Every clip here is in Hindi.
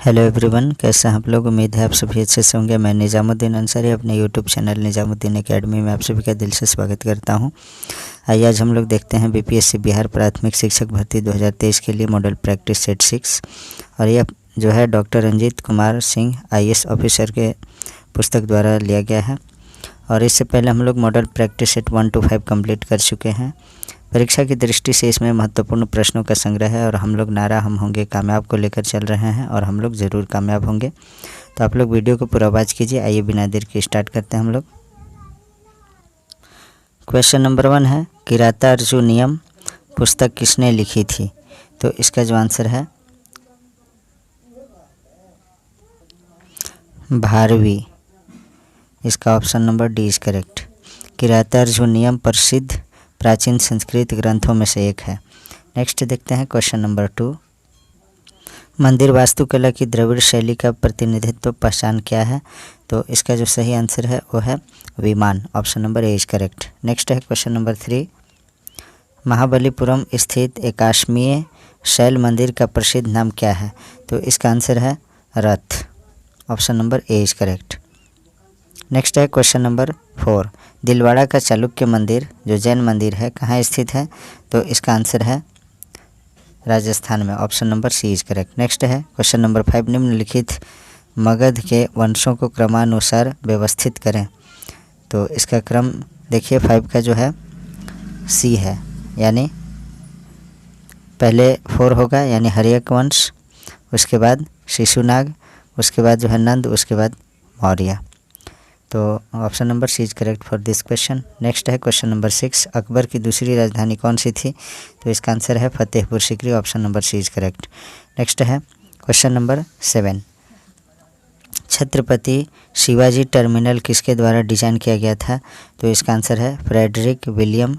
हेलो एवरीवन, कैसे हैं आप लोग। उम्मीद है आप सभी अच्छे से होंगे। मैं निजामुद्दीन अंसारी अपने यूट्यूब चैनल निजामुद्दीन एकेडमी में आप सभी का दिल से स्वागत करता हूं। आइए आज हम लोग देखते हैं बीपीएससी बिहार प्राथमिक शिक्षक भर्ती 2023 के लिए मॉडल प्रैक्टिस सेट 6। और यह जो है doctor Ranjit Kumar Singh IAS officer के पुस्तक द्वारा लिया गया है। और इससे पहले हम लोग model practice set 1 to 5 complete कर चुके हैं। परीक्षा की दृष्टि से इसमें महत्वपूर्ण प्रश्नों का संग्रह है और हम लोग नारा हम होंगे कामयाब को लेकर चल रहे हैं और हम लोग ज़रूर कामयाब होंगे। तो आप लोग वीडियो को पूरा वॉच कीजिए। आइए बिना देर के स्टार्ट करते हैं हम लोग। क्वेश्चन नंबर 1 है, किरातार्जुन नियम पुस्तक किसने लिखी थी। तो इसका जो आंसर है भारवी। इसका option number D is correct. Kiratarjuniyam प्रसिद्ध प्राचीन संस्कृत ग्रंथों में से एक है। नेक्स्ट देखते हैं क्वेश्चन नंबर 2। मंदिर वास्तुकला की द्रविड़ शैली का प्रतिनिधित्व पहचान क्या है। तो इसका जो सही आंसर है वो है विमान। Option number A is correct. Next है क्वेश्चन नंबर 3। महाबलीपुरम स्थित एकाश्मीय शैल मंदिर का प्रसिद्ध नाम क्या है। तो इसका आंसर है रथ। Option number A is correct. Next है क्वेश्चन नंबर 4। दिलवाड़ा का चालुक्य मंदिर जो जैन मंदिर है कहाँ स्थित है। तो इसका आंसर है राजस्थान में। Option number C is correct. Next है क्वेश्चन नंबर 5। निम्नलिखित मगध के वंशों को क्रमानुसार व्यवस्थित करें। तो इसका क्रम देखिए 5 का जो है सी है, यानी पहले 4 होगा यानी हर्यक वंश, उसके बाद शिशुनाग, उसके बाद जो है नंद, उसके बाद मौर्य। तो option number C is correct for this question. Next है क्वेश्चन नंबर 6। अकबर की दूसरी राजधानी कौन सी थी। तो इसका आंसर है Fatehpur Sikri. Option number C is correct. Next है question number 7। Chhatrapati Shivaji terminal किसके द्वारा डिजाइन किया गया था। तो इसका आंसर है फ्रेडरिक विलियम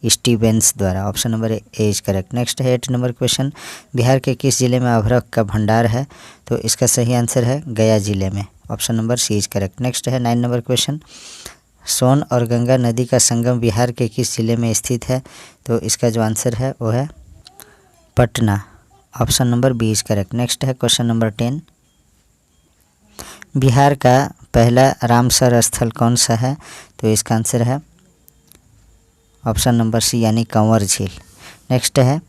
स्टीवेंस द्वारा। Option number A is correct. Next है 8 नंबर क्वेश्चन। बिहार के किस जिले में अभ्रक का भंडार है। तो इसका सही आंसर है गया जिले में। Option number C is correct. Next है 9 नंबर क्वेश्चन। सोन और गंगा नदी का संगम बिहार के किस जिले में स्थित है। तो इसका जो आंसर है वो है Patna. Option number B is correct. Next है क्वेश्चन नंबर 10। बिहार का पहला रामसर स्थल कौन सा है। तो इसका आंसर है ऑप्शन नंबर सी यानी कंवर झील। नेक्स्ट है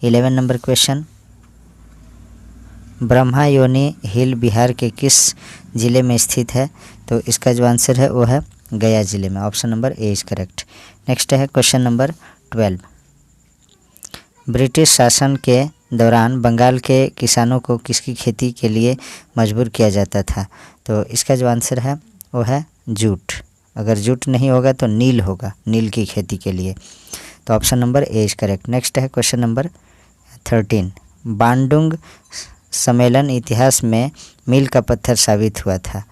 11 नंबर क्वेश्चन। ब्रह्मा योनि हिल बिहार के किस ज़िले में स्थित है। तो इसका जो आंसर है वो है गया ज़िले में। Option number A is correct. Next है क्वेश्चन नंबर 12। ब्रिटिश शासन के दौरान बंगाल के किसानों को किसकी खेती के लिए मजबूर किया जाता था। तो इसका जो आंसर है वो है जूट। अगर जूट नहीं होगा तो नील होगा, नील की खेती के लिए। तो option number A is correct. Next है क्वेश्चन नंबर 13। बांडुंग सम्मेलन इतिहास में मील का पत्थर साबित हुआ था।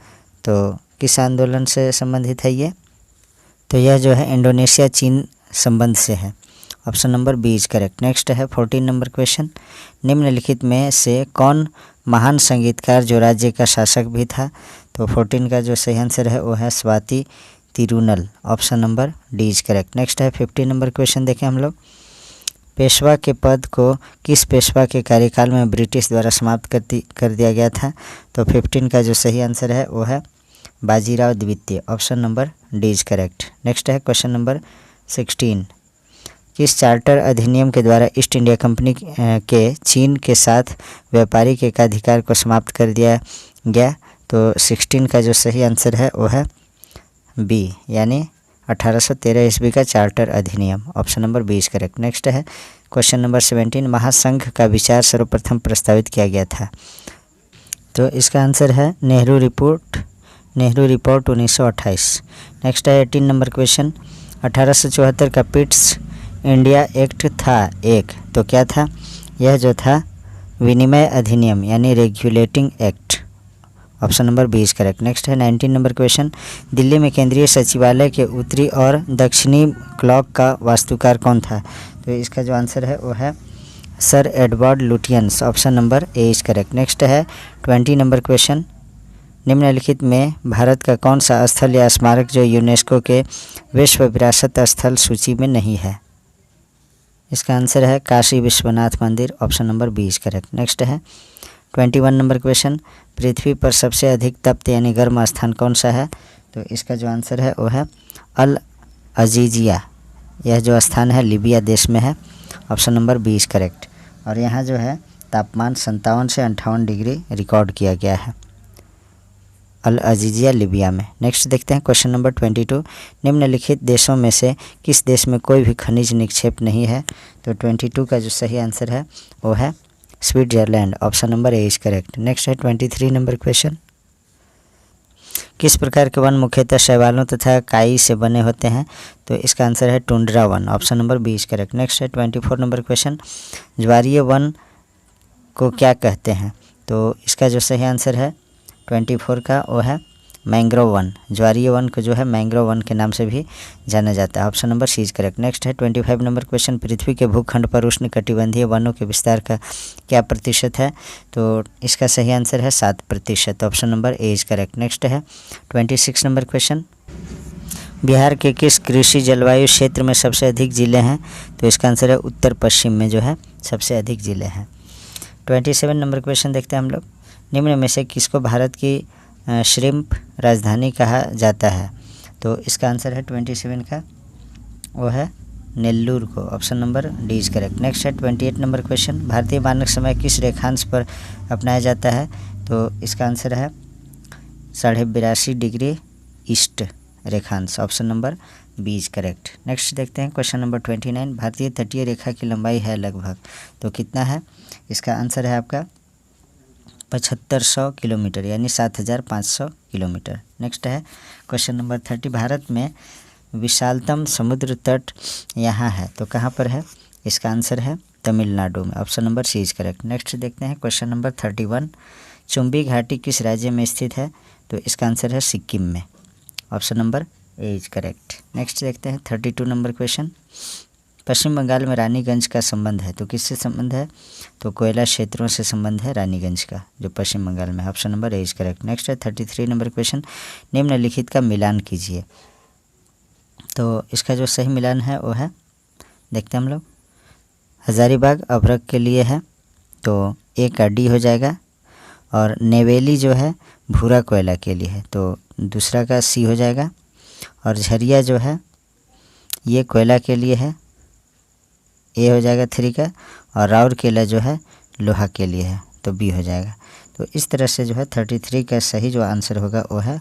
तो किस आंदोलन से संबंधित है ये। तो यह जो है इंडोनेशिया चीन संबंध से है। Option number B is correct. Next है 14 नंबर क्वेश्चन। निम्नलिखित में से कौन महान संगीतकार जो राज्य का शासक भी था। तो 14 का जो सही आंसर है वो है Swati Tirunal. Option number D is correct. Next है 15 नंबर क्वेश्चन देखें हम लोग। पेशवा के पद को किस पेशवा के कार्यकाल में ब्रिटिश द्वारा समाप्त कर दिया गया था। तो 15 का जो सही आंसर है वो है बाजीराव द्वितीय। Option number D is correct. Next है क्वेश्चन नंबर 16। किस चार्टर अधिनियम के द्वारा ईस्ट इंडिया कंपनी के चीन के साथ व्यापारिक एकाधिकार को समाप्त कर दिया गया। तो 16 का जो सही आंसर है वो है बी यानी 1813 ईस्वी का चार्टर अधिनियम। Option number B is correct. Next है क्वेश्चन नंबर 17। महासंघ का विचार सर्वप्रथम प्रस्तावित किया गया था। तो इसका आंसर है नेहरू रिपोर्ट 1928। नेक्स्ट है 18 नंबर क्वेश्चन। 1874 का पिट्स इंडिया एक्ट था एक, तो क्या था। यह जो था विनिमय अधिनियम यानी regulating act. Option number B is correct. Next है 19 नंबर क्वेश्चन। दिल्ली में केंद्रीय सचिवालय के उत्तरी और दक्षिणी क्लॉक का वास्तुकार कौन था। तो इसका जो आंसर है वो है sir Edward Lutyens. Option number A is correct. Next है 20 नंबर क्वेश्चन। निम्नलिखित में भारत का कौन सा स्थल या स्मारक जो यूनेस्को के विश्व विरासत स्थल सूची में नहीं है। इसका आंसर है काशी विश्वनाथ मंदिर। Option number B is correct. Next है 21 नंबर क्वेश्चन, पृथ्वी पर सबसे अधिक तप्त यानी गर्म स्थान कौन सा है? तो इसका जो आंसर है वो है अल अजीजिया। यह जो स्थान है लीबिया देश में है। Option number 20 correct. और यहाँ जो है तापमान 57 से 58 डिग्री रिकॉर्ड किया गया है अल अजीजिया लीबिया में। नेक्स्ट देखते हैं क्वेश्चन नंबर 22, निम्नलिखित देशों में से किस देश में कोई भी खनिज निक्षेप नहीं है? तो 22 का जो सही आंसर है वो है Switzerland. Option number A is correct. Next है 23 नंबर क्वेश्चन, किस प्रकार के वन मुख्यतः शैवालों तथा काई से बने होते हैं? तो इसका आंसर है tundra one. Option number 20 correct. Next है 24 नंबर क्वेश्चन, ज्वारीय वन को क्या कहते हैं? तो इसका जो सही आंसर है 24 का वो है मैंग्रोव वन। ज्वारीय वन को जो है मैंग्रोव वन के नाम से भी जाना जाता है। Option number C is correct. Next है 25 नंबर क्वेश्चन, पृथ्वी के भूखंड पर उष्णकटिबंधीय वनों के विस्तार का क्या प्रतिशत है? तो इसका सही आंसर है 7%। Option number A is correct. Next है 26 नंबर क्वेश्चन, बिहार के किस कृषि जलवायु क्षेत्र में सबसे अधिक ज़िले हैं? तो इसका आंसर है उत्तर पश्चिम में जो है सबसे अधिक ज़िले हैं। 27 नंबर क्वेश्चन देखते हैं हम लोग, निम्न में से किसको भारत की श्रिम्प राजधानी कहा जाता है? तो इसका आंसर है 27 का वो है नेल्लूर को। Option number D is correct. Next है 28 नंबर क्वेश्चन, भारतीय मानक समय किस रेखांश पर अपनाया जाता है? तो इसका आंसर है 82.5 डिग्री ईस्ट रेखांश। Option number B is correct. Next देखते हैं क्वेश्चन नंबर 29, भारतीय तटीय रेखा की लंबाई है लगभग, तो कितना है? इसका आंसर है आपका 7500 किलोमीटर यानी 7500 किलोमीटर। नेक्स्ट है क्वेश्चन नंबर 30, भारत में विशालतम समुद्र तट यहाँ है, तो कहाँ पर है? इसका आंसर है तमिलनाडु में। Option number C is correct. Next देखते हैं क्वेश्चन नंबर 31, चुंबी घाटी किस राज्य में स्थित है? तो इसका आंसर है सिक्किम में। Option number A is correct. Next देखते हैं 32 नंबर क्वेश्चन, पश्चिम बंगाल में रानीगंज का संबंध है, तो किससे संबंध है? तो कोयला क्षेत्रों से संबंध है रानीगंज का जो पश्चिम बंगाल में। Option number A is correct. Next है 33 नंबर क्वेश्चन, निम्नलिखित का मिलान कीजिए। तो इसका जो सही मिलान है वो है, देखते हैं हम लोग, हज़ारीबाग अभ्रक के लिए है तो ए का डी हो जाएगा, और नेवेली जो है भूरा कोयला के लिए है तो दूसरा का सी हो जाएगा, और झरिया जो है ये कोयला के लिए है, ए हो जाएगा 3 का, और राउरकेला जो है लोहा के लिए है तो बी हो जाएगा। तो इस तरह से जो है 33 का सही जो आंसर होगा वो है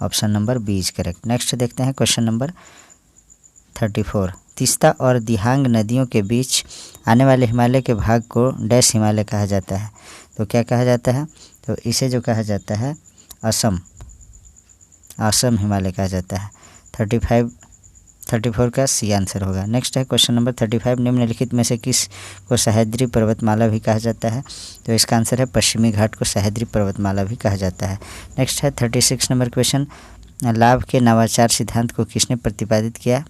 option number B is correct. Next देखते हैं क्वेश्चन नंबर 34, तीस्ता और दिहांग नदियों के बीच आने वाले हिमालय के भाग को डैश हिमालय कहा जाता है, तो क्या कहा जाता है? तो इसे जो कहा जाता है असम हिमालय कहा जाता है। 34 का सी आंसर होगा। नेक्स्ट है क्वेश्चन नंबर 35, निम्नलिखित में से किस को सह्याद्री पर्वतमाला भी कहा जाता है? तो इसका आंसर है पश्चिमी घाट को सह्याद्री पर्वतमाला भी कहा जाता है। नेक्स्ट है 36 नंबर क्वेश्चन, लाभ के नवाचार सिद्धांत को किसने प्रतिपादित किया?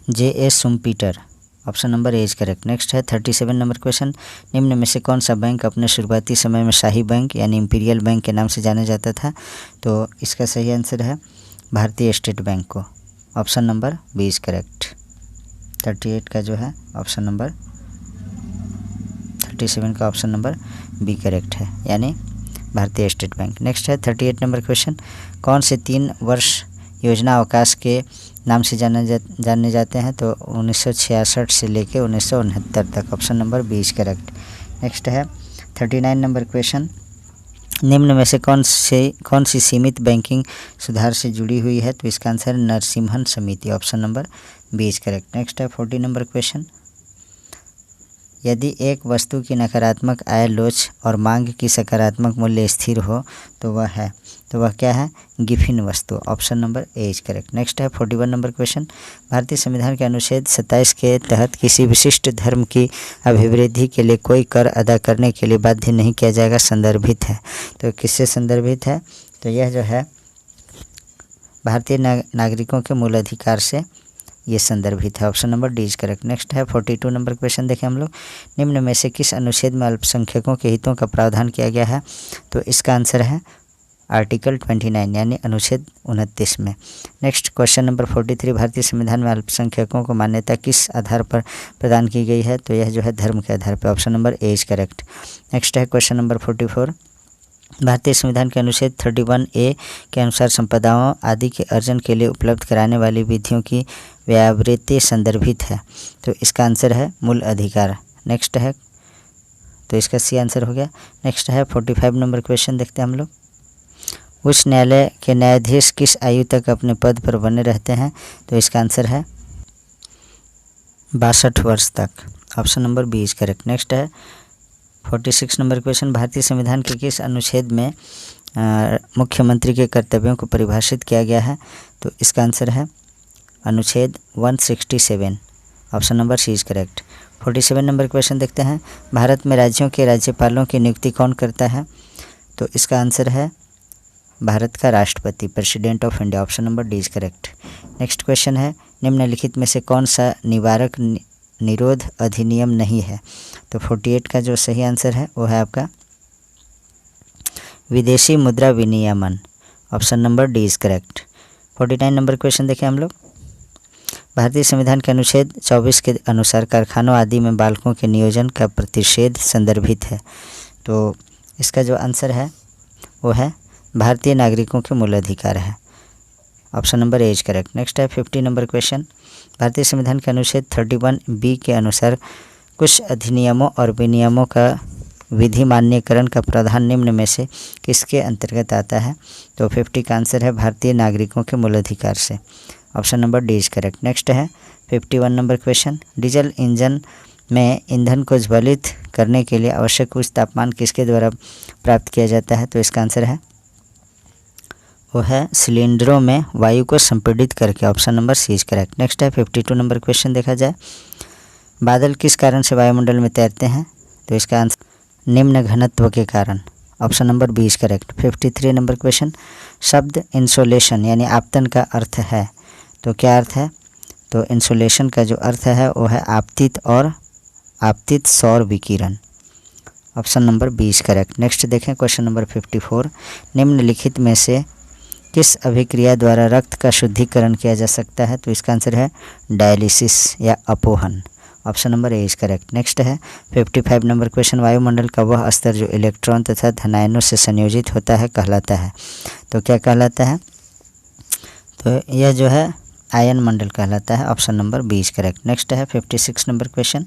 J.A. Schumpeter. Option number A is correct. Next है 37 नंबर क्वेश्चन, निम्न में से कौन सा बैंक अपने शुरुआती समय में शाही बैंक यानी इंपीरियल बैंक के नाम से जाना जाता था? तो इसका सही आंसर है भारतीय स्टेट बैंक को। Option number B is correct. 38 का जो है ऑप्शन नंबर 37 का ऑप्शन नंबर बी करेक्ट है, यानी भारतीय स्टेट बैंक। नेक्स्ट है 38 नंबर क्वेश्चन, कौन से 3 वर्ष योजना अवकाश के नाम से जाने जाते हैं? तो 1966 से लेके 1969 तक। Option number B is correct. Next है 39 नंबर क्वेश्चन, निम्न में से कौन सी सीमित बैंकिंग सुधार से जुड़ी हुई है? तो इसका आंसर है नरसिम्हन समिति। Option number B is correct. Next है 40 नंबर क्वेश्चन, यदि एक वस्तु की नकारात्मक आय लोच और मांग की सकारात्मक मूल्य स्थिर हो तो वह क्या है? गिफिन वस्तु। Option number A is correct. Next है 41 नंबर क्वेश्चन, भारतीय संविधान के अनुच्छेद 27 के तहत किसी विशिष्ट धर्म की अभिवृद्धि के लिए कोई कर अदा करने के लिए बाध्य नहीं किया जाएगा, संदर्भित है। तो किससे संदर्भित है? तो यह जो है भारतीय नागरिकों के मूल अधिकार से ये संदर्भित है। Option number D is correct. Next है 42 नंबर क्वेश्चन देखें हम लोग, निम्न में से किस अनुच्छेद में अल्पसंख्यकों के हितों का प्रावधान किया गया है? तो इसका आंसर है आर्टिकल 29 यानी अनुच्छेद 29 में। नेक्स्ट क्वेश्चन नंबर 43, भारतीय संविधान में अल्पसंख्यकों को मान्यता किस आधार पर प्रदान की गई है? तो यह जो है धर्म के आधार पर। Option number A is correct. Next है क्वेश्चन नंबर 44, भारतीय संविधान के अनुच्छेद 31A के अनुसार संपदाओं आदि के अर्जन के लिए उपलब्ध कराने वाली विधियों की व्यावृत्ति संदर्भित है। तो इसका आंसर है मूल अधिकार। नेक्स्ट है, तो इसका सी आंसर हो गया। नेक्स्ट है 45 नंबर क्वेश्चन, देखते हैं हम लोग। उच्च न्यायालय के न्यायाधीश किस आयु तक अपने पद पर बने रहते हैं? तो इसका आंसर है 62 वर्ष तक। Option number B is correct. Next है 46 नंबर क्वेश्चन, भारतीय संविधान के किस अनुच्छेद में मुख्यमंत्री के कर्तव्यों को परिभाषित किया गया है? तो इसका आंसर है अनुच्छेद 167। Option number C is correct. 47 number question देखते हैं, भारत में राज्यों के राज्यपालों की नियुक्ति कौन करता है? तो इसका आंसर है भारत का राष्ट्रपति, president of India. Option number D is correct. Next question है, निम्नलिखित में से कौन सा निवारक निरोध अधिनियम नहीं है? तो 48 का जो सही आंसर है वो है आपका विदेशी मुद्रा विनियमन। Option number D is correct. 49 number question देखें हम लोग, भारतीय संविधान के अनुच्छेद 24 के अनुसार कारखानों आदि में बालकों के नियोजन का प्रतिषेध संदर्भित है। तो इसका जो आंसर है वो है भारतीय नागरिकों के मूल अधिकार है। Option number A is correct. Next है 50 नंबर क्वेश्चन, भारतीय संविधान के अनुच्छेद 31B के अनुसार कुछ अधिनियमों और विनियमों का विधि मान्यकरण का प्रावधान निम्न में से किसके अंतर्गत आता है? तो 50 का आंसर है भारतीय नागरिकों के मूल अधिकार से। Option number D is correct. Next है 51 नंबर क्वेश्चन, डीजल इंजन में ईंधन को ज्वलित करने के लिए आवश्यक उच्च तापमान किसके द्वारा प्राप्त किया जाता है? तो इसका आंसर है वो है सिलेंडरों में वायु को संपीड़ित करके। Option number C is correct. Next है 52 नंबर क्वेश्चन देखा जाए, बादल किस कारण से वायुमंडल में तैरते हैं? तो इसका आंसर निम्न घनत्व के कारण। Option number B is correct. 53 number question, शब्द इंसोलेशन यानी आपतन का अर्थ है, तो क्या अर्थ है? तो इंसोलेशन का जो अर्थ है वो है आपतित और आपतित सौर विकिरण। Option number B is correct. Next देखें क्वेश्चन नंबर 54, निम्नलिखित में से किस अभिक्रिया द्वारा रक्त का शुद्धिकरण किया जा सकता है? तो इसका आंसर है डायलिसिस या अपोहन। Option number A is correct. Next है 55 नंबर क्वेश्चन, वायुमंडल का वह स्तर जो इलेक्ट्रॉन तथा धनायनों से संयोजित होता है कहलाता है, तो क्या कहलाता है? तो यह जो है आयन मंडल कहलाता है। Option number B is correct. Next है 56 नंबर क्वेश्चन,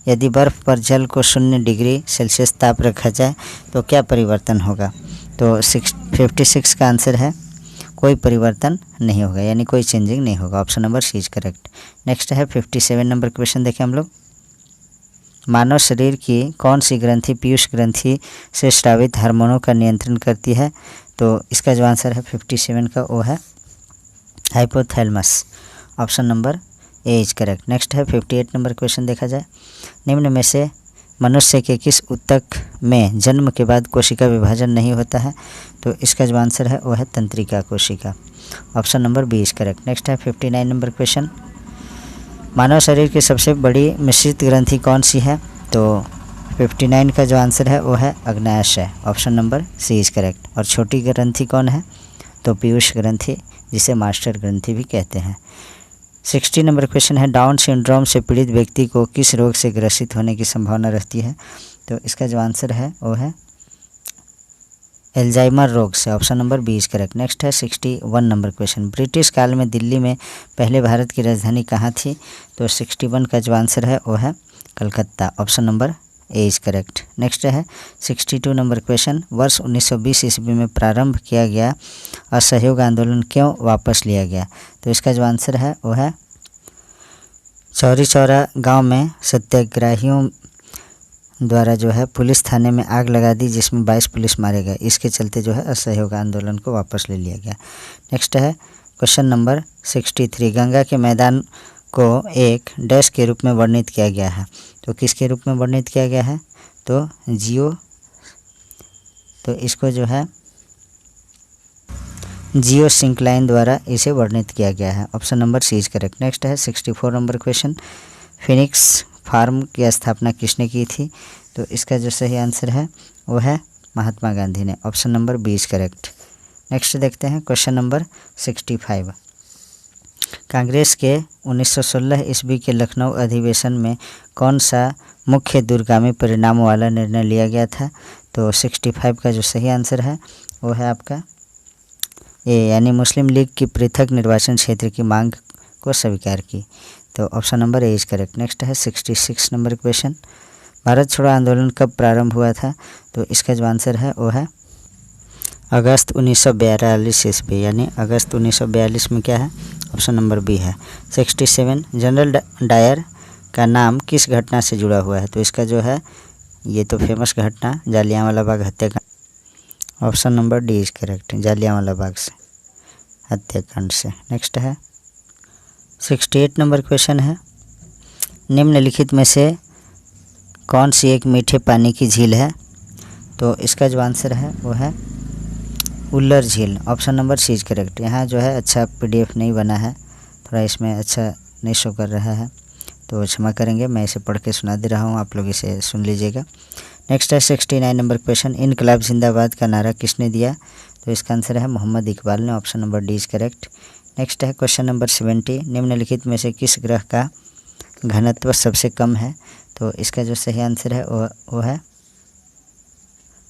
यदि बर्फ़ पर जल को 0 डिग्री सेल्सियस ताप रखा जाए तो क्या परिवर्तन होगा? तो 56 का आंसर है कोई परिवर्तन नहीं होगा, यानी कोई चेंजिंग नहीं होगा। Option number C is correct. Next है 57 नंबर क्वेश्चन देखें हम लोग, मानव शरीर की कौन सी ग्रंथि पीयूष ग्रंथि से स्रावित हार्मोनों का नियंत्रण करती है? तो इसका जो आंसर है 57 का वो है hypothalamus. Option number A is correct. Next है 58 नंबर क्वेश्चन देखा जाए, निम्न में से मनुष्य के किस ऊतक में जन्म के बाद कोशिका विभाजन नहीं होता है? तो इसका जो आंसर है वो है तंत्रिका कोशिका। Option number B is correct. Next है 59 नंबर क्वेश्चन, मानव शरीर की सबसे बड़ी मिश्रित ग्रंथि कौन सी है? तो 59 का जो आंसर है वो है अग्नाशय। Option number C is correct. और छोटी ग्रंथि कौन है? तो पीयूष ग्रंथि, जिसे मास्टर ग्रंथि भी कहते हैं। 60 नंबर क्वेश्चन है, डाउन सिंड्रोम से पीड़ित व्यक्ति को किस रोग से ग्रसित होने की संभावना रहती है? तो इसका जो आंसर है वो है एल्जाइमर रोग से। Option number B is correct. Next है 61 नंबर क्वेश्चन, ब्रिटिश काल में दिल्ली में पहले भारत की राजधानी कहाँ थी? तो 61 का जो आंसर है वो है Calcutta. Option number A is correct. Next है 62 नंबर क्वेश्चन, वर्ष 1920 ईस्वी में प्रारंभ किया गया असहयोग आंदोलन क्यों वापस लिया गया? तो इसका जो आंसर है वो है चौरी चौरा गाँव में सत्याग्रहियों द्वारा जो है पुलिस थाने में आग लगा दी, जिसमें 22 पुलिस मारे गए। इसके चलते जो है असहयोग आंदोलन को वापस ले लिया गया। नेक्स्ट है क्वेश्चन नंबर 63, गंगा के मैदान को एक डैश के रूप में वर्णित किया गया है, तो किसके रूप में वर्णित किया गया है? तो इसको जो है जियो सिंक्लाइन द्वारा इसे वर्णित किया गया है। Option number C is correct. Next है 64 नंबर क्वेश्चन, फिनिक्स फार्म की स्थापना किसने की थी? तो इसका जो सही आंसर है वो है महात्मा गांधी ने। Option number B is correct. Next देखते हैं क्वेश्चन नंबर 65। कांग्रेस के 1916 ईस्वी के लखनऊ अधिवेशन में कौन सा मुख्य दूरगामी परिणाम वाला निर्णय लिया गया था? तो 65 का जो सही आंसर है वो है आपका ए, यानी मुस्लिम लीग की पृथक निर्वाचन क्षेत्र की मांग को स्वीकार की। तो option number A is correct. Next है 66 नंबर क्वेश्चन। भारत छोड़ो आंदोलन कब प्रारंभ हुआ था? तो इसका जो आंसर है वो है अगस्त 1942 ईस्वी, यानी अगस्त 1942 में क्या है? ऑप्शन नंबर बी है। 67 जनरल डायर का नाम किस घटना से जुड़ा हुआ है? तो इसका जो है ये तो फेमस घटना जालियांवाला बाग हत्याकांड। Option number D is correct, Jallianwala Bagh से हत्याकांड से। नेक्स्ट है 68 नंबर क्वेश्चन है, निम्नलिखित में से कौन सी एक मीठे पानी की झील है? तो इसका जो आंसर है वो है उल्लर झील। Option number C is correct. यहाँ जो है अच्छा PDF नहीं बना है, थोड़ा इसमें अच्छा नहीं शो कर रहा है तो क्षमा करेंगे, मैं इसे पढ़ के सुना दे रहा हूँ, आप लोग इसे सुन लीजिएगा। नेक्स्ट है 69 नंबर क्वेश्चन, इनकलाब जिंदाबाद का नारा किसने दिया? तो इसका आंसर है मोहम्मद इकबाल ने। Option number D is correct. Next है क्वेश्चन नंबर 70, निम्नलिखित में से किस ग्रह का घनत्व सबसे कम है? तो इसका जो सही आंसर है वो है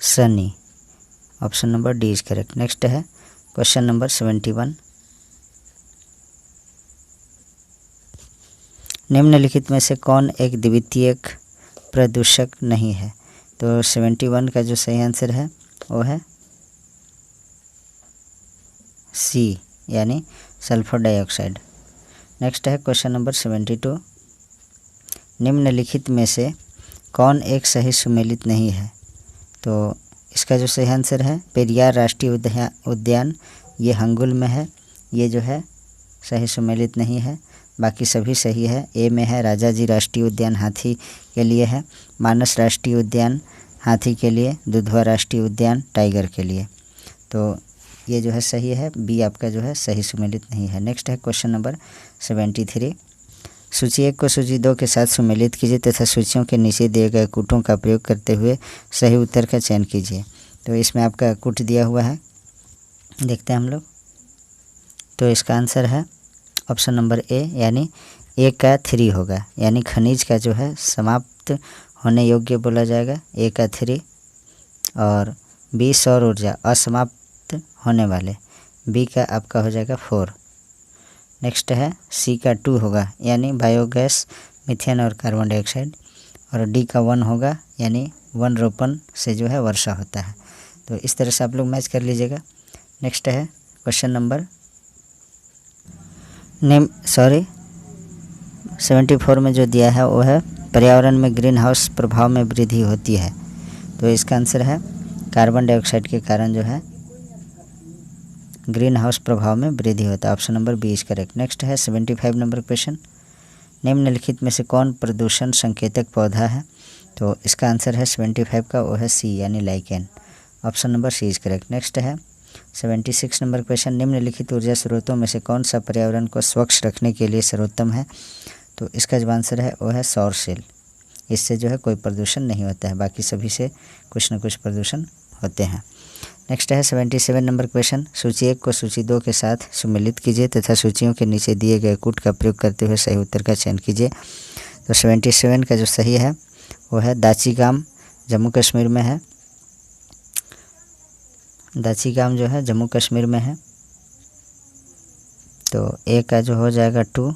Shani. Option number D is correct. Next है क्वेश्चन नंबर 71, निम्नलिखित में से कौन एक द्वितीयक प्रदूषक नहीं है? तो 71 का जो सही आंसर है वो है सी, यानी सल्फर डाइऑक्साइड। नेक्स्ट है क्वेश्चन नंबर 72, निम्नलिखित में से कौन एक सही सुमेलित नहीं है? तो इसका जो सही आंसर है पेरियार राष्ट्रीय उद्यान, ये हंगुल में है, ये जो है सही सुमेलित नहीं है, बाकी सभी सही है। ए में है राजाजी राष्ट्रीय उद्यान हाथी के लिए है, मानस राष्ट्रीय उद्यान हाथी के लिए, दुधवा राष्ट्रीय उद्यान टाइगर के लिए। तो ये जो है सही है, बी आपका जो है सही सुमेलित नहीं है। नेक्स्ट है क्वेश्चन नंबर 73, सूची 1 को सूची 2 के साथ सुमेलित कीजिए तथा सूचियों के नीचे दिए गए कूटों का प्रयोग करते हुए सही उत्तर का चयन कीजिए। तो इसमें आपका कूट दिया हुआ है, देखते हैं हम लोग। तो इसका आंसर है ऑप्शन नंबर ए, यानी ए का 3 होगा, यानी खनिज का जो है समाप्त होने योग्य बोला जाएगा, ए का 3, और बी सौर ऊर्जा असमाप्त होने वाले, बी का आपका हो जाएगा 4। नेक्स्ट है सी का 2 होगा, यानी बायोगैस मीथेन और कार्बन डाइऑक्साइड, और डी का 1 होगा, यानी वन रोपण से जो है वर्षा होता है। तो इस तरह से आप लोग मैच कर लीजिएगा। नेक्स्ट है क्वेश्चन नंबर 74 में जो दिया है वो है पर्यावरण में ग्रीन हाउस प्रभाव में वृद्धि होती है। तो इसका आंसर है कार्बन डाइऑक्साइड के कारण जो है ग्रीन हाउस प्रभाव में वृद्धि होता है। Option number B is correct. Next है 75 नंबर क्वेश्चन, निम्नलिखित में से कौन प्रदूषण संकेतक पौधा है? तो इसका आंसर है 75 का वो है सी, यानी lichen. Option number C is correct. Next है 76 नंबर क्वेश्चन, निम्नलिखित ऊर्जा स्रोतों में से कौन सा पर्यावरण को स्वच्छ रखने के लिए सर्वोत्तम है? तो इसका जो आंसर है वो है सौर सेल। इससे जो है कोई प्रदूषण नहीं होता है, बाकी सभी से कुछ न कुछ प्रदूषण होते हैं। नेक्स्ट है 77 नंबर क्वेश्चन, सूची 1 को सूची 2 के साथ सुमेलित कीजिए तथा सूचियों के नीचे दिए गए कूट का प्रयोग करते हुए सही उत्तर का चयन कीजिए। तो 77 का जो सही है वो है दाचीगाम, जम्मू कश्मीर में है। दाचीगाम जो है जम्मू कश्मीर में है। तो ए का जो हो जाएगा 2,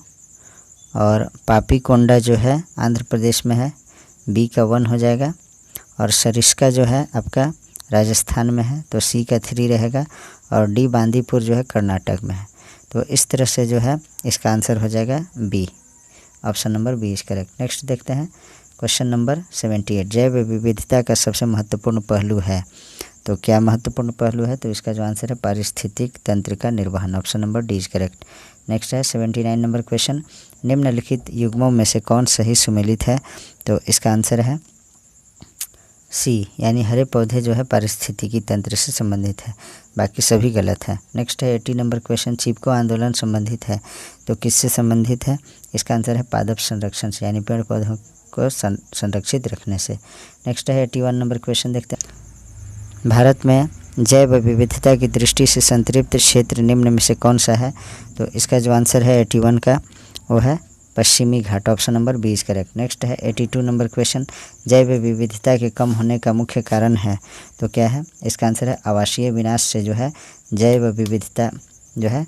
और पापीकोंडा जो है आंध्र प्रदेश में है, बी का 1 हो जाएगा, और सरिस्का जो है आपका राजस्थान में है, तो सी का 3 रहेगा, और डी बांदीपुर जो है कर्नाटक में है। तो इस तरह से जो है इसका आंसर हो जाएगा B. Option number B is correct. Next देखते हैं क्वेश्चन नंबर 78, जैव विविधता का सबसे महत्वपूर्ण पहलू है। तो क्या महत्वपूर्ण पहलू है? तो इसका जो आंसर है पारिस्थितिक तंत्र का निर्वहन। Option number D is correct. Next है 79 नंबर क्वेश्चन, निम्नलिखित युग्मों में से कौन सही सुमेलित है? तो इसका आंसर है सी, यानी हरे पौधे जो है पारिस्थितिकी तंत्र से संबंधित है, बाकी सभी गलत है। नेक्स्ट है 80 नंबर क्वेश्चन, चिपको आंदोलन संबंधित है। तो किससे संबंधित है? इसका आंसर है पादप संरक्षण से, यानी पेड़ पौधों को संरक्षित रखने से। नेक्स्ट है 81 नंबर क्वेश्चन देखते हैं, भारत में जैव विविधता की दृष्टि से संतृप्त क्षेत्र निम्न में से कौन सा है? तो इसका जो आंसर है 81 का वो है पश्चिमी घाट, option number B is correct. Next है 82 नंबर क्वेश्चन, जैव विविधता के कम होने का मुख्य कारण है, तो क्या है? इसका आंसर है आवासीय विनाश से जो है जैव विविधता जो है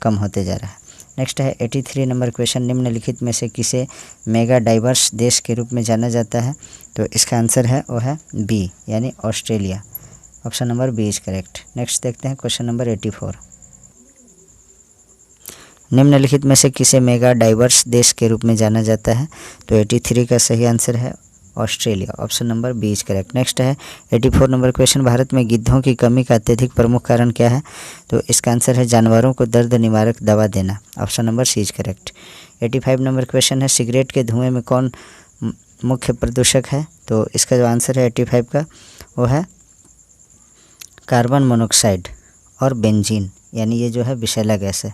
कम होते जा रहा है। नेक्स्ट है 83 नंबर क्वेश्चन, निम्नलिखित में से किसे मेगा डाइवर्स देश के रूप में जाना जाता है? तो इसका आंसर है वो है बी यानी Australia, option number B is correct. Next देखते हैं क्वेश्चन नंबर 84, निम्नलिखित में से किसे मेगा डाइवर्स देश के रूप में जाना जाता है? तो 83 का सही आंसर है Australia, option number B is correct. Next है 84 नंबर क्वेश्चन, भारत में गिद्धों की कमी का अत्यधिक प्रमुख कारण क्या है? तो इसका आंसर है जानवरों को दर्द निवारक दवा देना, option number C is correct. 85 number question है, सिगरेट के धुएं में कौन मुख्य प्रदूषक है? तो इसका जो आंसर है 85 का वो है कार्बन मोनोऑक्साइड और बेंजीन, यानी ये जो है विषैला गैस है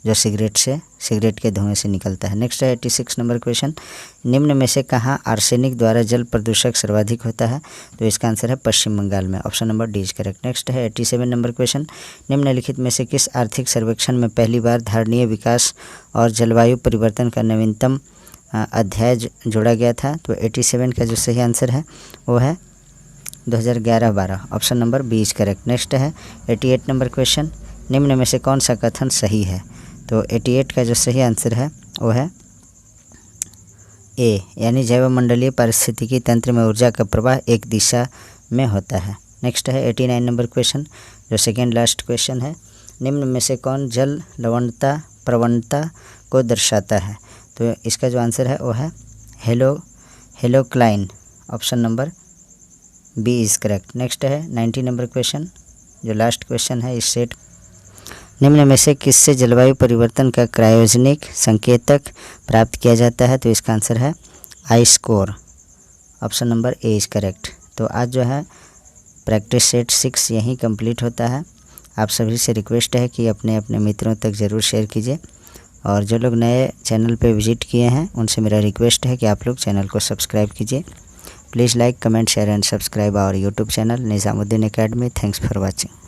जो सिगरेट के धुएं से निकलता है। नेक्स्ट है 86 नंबर क्वेश्चन, निम्न में से कहाँ आर्सेनिक द्वारा जल प्रदूषक सर्वाधिक होता है? तो इसका आंसर है पश्चिम बंगाल में, option number D is correct. Next है 87 नंबर क्वेश्चन, निम्नलिखित में से किस आर्थिक सर्वेक्षण में पहली बार धारणीय विकास और जलवायु परिवर्तन का नवीनतम अध्याय जोड़ा गया था? तो 87 का जो सही आंसर है वो है 2011-12, option number B is correct. Next है 88 नंबर क्वेश्चन, निम्न में से कौन सा कथन सही है? तो 88 का जो सही आंसर है वो है ए यानी जैवमंडलीय पारिस्थितिकी तंत्र में ऊर्जा का प्रवाह एक दिशा में होता है। नेक्स्ट है 89 नंबर क्वेश्चन, जो सेकेंड लास्ट क्वेश्चन है, निम्न में से कौन जल लवणता प्रवणता को दर्शाता है? तो इसका जो आंसर है वो है halocline, option number B is correct. Next है 90 नंबर क्वेश्चन, जो लास्ट क्वेश्चन है इस सेट, निम्न में से किससे जलवायु परिवर्तन का क्रायोजेनिक संकेतक प्राप्त किया जाता है? तो इसका आंसर है I score, option number A is correct. तो आज जो है प्रैक्टिस सेट 6 यहीं कंप्लीट होता है। आप सभी से रिक्वेस्ट है कि अपने अपने मित्रों तक ज़रूर शेयर कीजिए, और जो लोग नए चैनल पे विजिट किए हैं उनसे मेरा रिक्वेस्ट है कि आप लोग चैनल को सब्सक्राइब कीजिए। Please like comment share and subscribe our YouTube channel Nizamuddin academy. Thanks for watching.